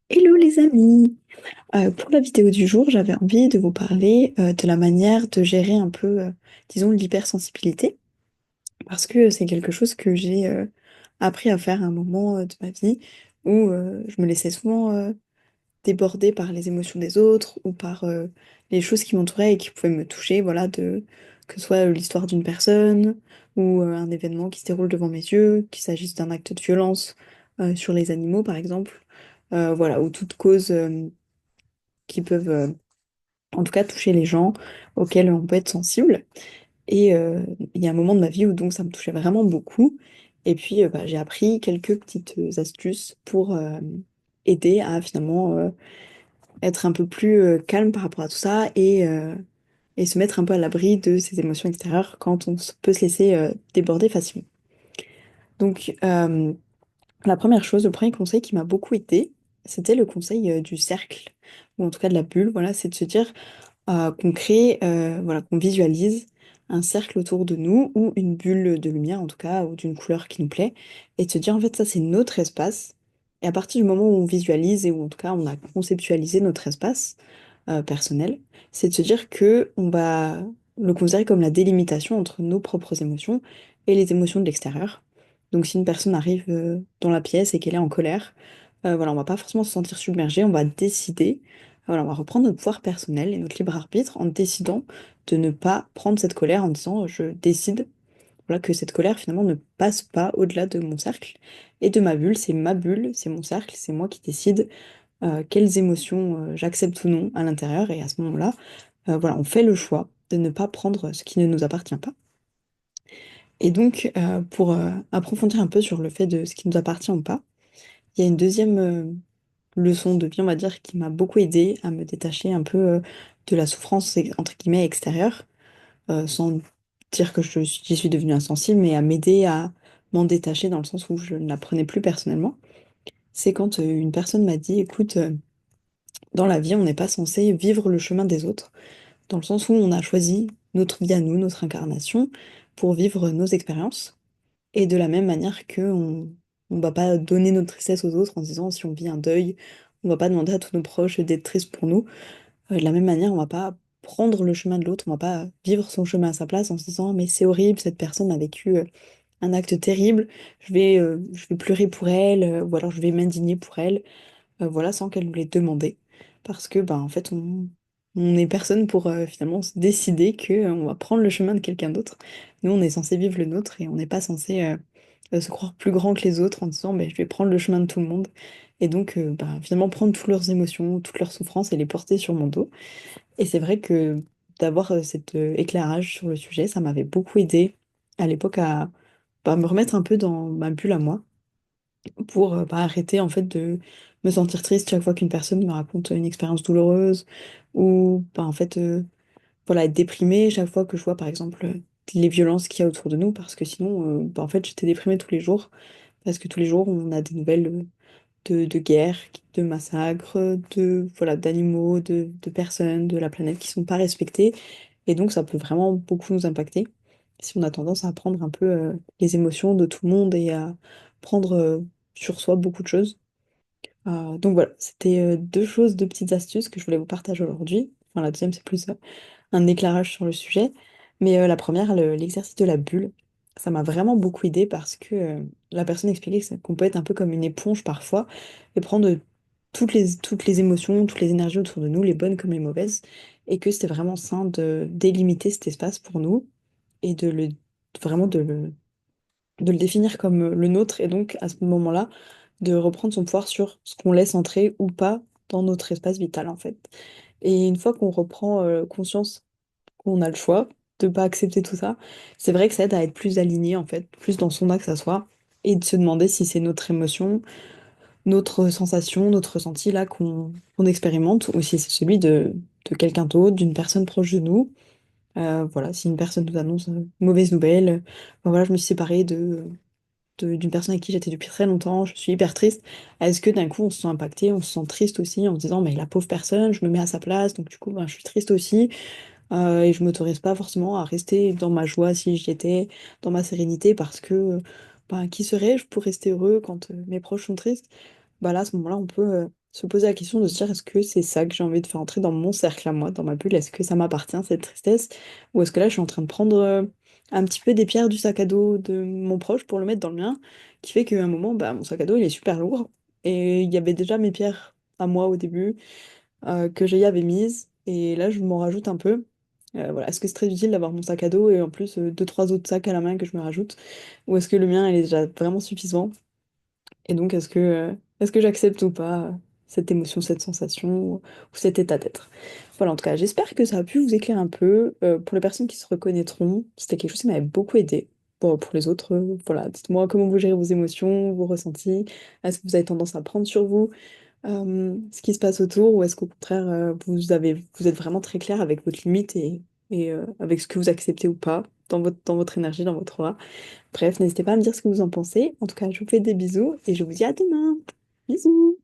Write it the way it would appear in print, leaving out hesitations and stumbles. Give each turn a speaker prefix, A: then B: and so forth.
A: Hello les amis! Pour la vidéo du jour, j'avais envie de vous parler de la manière de gérer un peu, disons, l'hypersensibilité, parce que c'est quelque chose que j'ai appris à faire à un moment de ma vie où je me laissais souvent déborder par les émotions des autres ou par les choses qui m'entouraient et qui pouvaient me toucher, voilà, que ce soit l'histoire d'une personne ou un événement qui se déroule devant mes yeux, qu'il s'agisse d'un acte de violence sur les animaux par exemple, voilà, ou toute cause qui peuvent en tout cas toucher les gens auxquels on peut être sensible. Et il y a un moment de ma vie où donc ça me touchait vraiment beaucoup. Et puis bah, j'ai appris quelques petites astuces pour aider à finalement être un peu plus calme par rapport à tout ça et se mettre un peu à l'abri de ces émotions extérieures quand peut se laisser déborder facilement. Donc la première chose, le premier conseil qui m'a beaucoup aidé, c'était le conseil du cercle, ou en tout cas de la bulle, voilà, c'est de se dire qu'on crée, voilà, qu'on visualise un cercle autour de nous ou une bulle de lumière en tout cas, ou d'une couleur qui nous plaît, et de se dire en fait ça c'est notre espace. Et à partir du moment où on visualise et où en tout cas on a conceptualisé notre espace personnel, c'est de se dire que on va le considérer comme la délimitation entre nos propres émotions et les émotions de l'extérieur. Donc si une personne arrive dans la pièce et qu'elle est en colère, voilà, on va pas forcément se sentir submergé, on va décider, voilà, on va reprendre notre pouvoir personnel et notre libre arbitre en décidant de ne pas prendre cette colère en disant je décide, voilà, que cette colère finalement ne passe pas au-delà de mon cercle et de ma bulle, c'est mon cercle, c'est moi qui décide quelles émotions j'accepte ou non à l'intérieur et à ce moment-là, voilà, on fait le choix de ne pas prendre ce qui ne nous appartient pas. Et donc, pour approfondir un peu sur le fait de ce qui nous appartient ou pas, il y a une deuxième leçon de vie, on va dire, qui m'a beaucoup aidée à me détacher un peu de la souffrance, entre guillemets, extérieure, sans dire que j'y suis devenue insensible, mais à m'aider à m'en détacher dans le sens où je ne la prenais plus personnellement. C'est quand une personne m'a dit, écoute, dans la vie, on n'est pas censé vivre le chemin des autres, dans le sens où on a choisi notre vie à nous, notre incarnation, pour vivre nos expériences. Et de la même manière que on va pas donner notre tristesse aux autres en se disant si on vit un deuil, on va pas demander à tous nos proches d'être tristes pour nous. De la même manière, on va pas prendre le chemin de l'autre, on va pas vivre son chemin à sa place en se disant mais c'est horrible, cette personne a vécu un acte terrible, je vais pleurer pour elle, ou alors je vais m'indigner pour elle, voilà, sans qu'elle nous l'ait demandé. Parce que ben en fait on est personne pour finalement se décider que on va prendre le chemin de quelqu'un d'autre. Nous, on est censé vivre le nôtre et on n'est pas censé se croire plus grand que les autres en disant ben, je vais prendre le chemin de tout le monde. Et donc ben, finalement prendre toutes leurs émotions, toutes leurs souffrances et les porter sur mon dos. Et c'est vrai que d'avoir cet éclairage sur le sujet, ça m'avait beaucoup aidé à l'époque à bah, me remettre un peu dans ma bulle à moi pour bah, arrêter en fait de me sentir triste chaque fois qu'une personne me raconte une expérience douloureuse ou bah, en fait voilà, être déprimée chaque fois que je vois par exemple les violences qu'il y a autour de nous parce que sinon bah, en fait j'étais déprimée tous les jours parce que tous les jours on a des nouvelles de guerres, de massacres, de voilà d'animaux, de personnes, de la planète qui sont pas respectées et donc ça peut vraiment beaucoup nous impacter si on a tendance à prendre un peu les émotions de tout le monde et à prendre sur soi beaucoup de choses. Donc voilà, c'était deux choses, deux petites astuces que je voulais vous partager aujourd'hui. Enfin, la deuxième, c'est plus un éclairage sur le sujet. Mais la première, l'exercice de la bulle, ça m'a vraiment beaucoup aidé parce que la personne expliquait qu'on peut être un peu comme une éponge parfois et prendre toutes les émotions, toutes les énergies autour de nous, les bonnes comme les mauvaises, et que c'était vraiment sain de délimiter cet espace pour nous et vraiment de le définir comme le nôtre et donc à ce moment-là de reprendre son pouvoir sur ce qu'on laisse entrer ou pas dans notre espace vital en fait. Et une fois qu'on reprend conscience qu'on a le choix de pas accepter tout ça, c'est vrai que ça aide à être plus aligné en fait, plus dans son axe à soi et de se demander si c'est notre émotion, notre sensation, notre ressenti là qu'on expérimente ou si c'est celui de quelqu'un d'autre, d'une personne proche de nous. Voilà, si une personne nous annonce une mauvaise nouvelle, ben voilà, je me suis séparée d'une personne avec qui j'étais depuis très longtemps, je suis hyper triste. Est-ce que d'un coup on se sent impacté, on se sent triste aussi en se disant mais la pauvre personne, je me mets à sa place, donc du coup ben, je suis triste aussi et je m'autorise pas forcément à rester dans ma joie si j'y étais, dans ma sérénité parce que ben, qui serais-je pour rester heureux quand mes proches sont tristes? Bah là à ce moment-là on peut se poser la question de se dire est-ce que c'est ça que j'ai envie de faire entrer dans mon cercle à moi, dans ma bulle, est-ce que ça m'appartient cette tristesse, ou est-ce que là je suis en train de prendre un petit peu des pierres du sac à dos de mon proche pour le mettre dans le mien, qui fait qu'à un moment, bah, mon sac à dos il est super lourd, et il y avait déjà mes pierres à moi au début que j'y avais mises, et là je m'en rajoute un peu. Voilà. Est-ce que c'est très utile d'avoir mon sac à dos et en plus deux, trois autres sacs à la main que je me rajoute, ou est-ce que le mien il est déjà vraiment suffisant? Et donc, est-ce que j'accepte ou pas cette émotion, cette sensation ou cet état d'être? Voilà, en tout cas, j'espère que ça a pu vous éclairer un peu. Pour les personnes qui se reconnaîtront, c'était quelque chose qui m'avait beaucoup aidé. Bon, pour les autres, voilà, dites-moi comment vous gérez vos émotions, vos ressentis. Est-ce que vous avez tendance à prendre sur vous ce qui se passe autour, ou est-ce qu'au contraire, vous êtes vraiment très clair avec votre limite et avec ce que vous acceptez ou pas dans votre énergie, dans votre aura? Bref, n'hésitez pas à me dire ce que vous en pensez. En tout cas, je vous fais des bisous et je vous dis à demain. Bisous!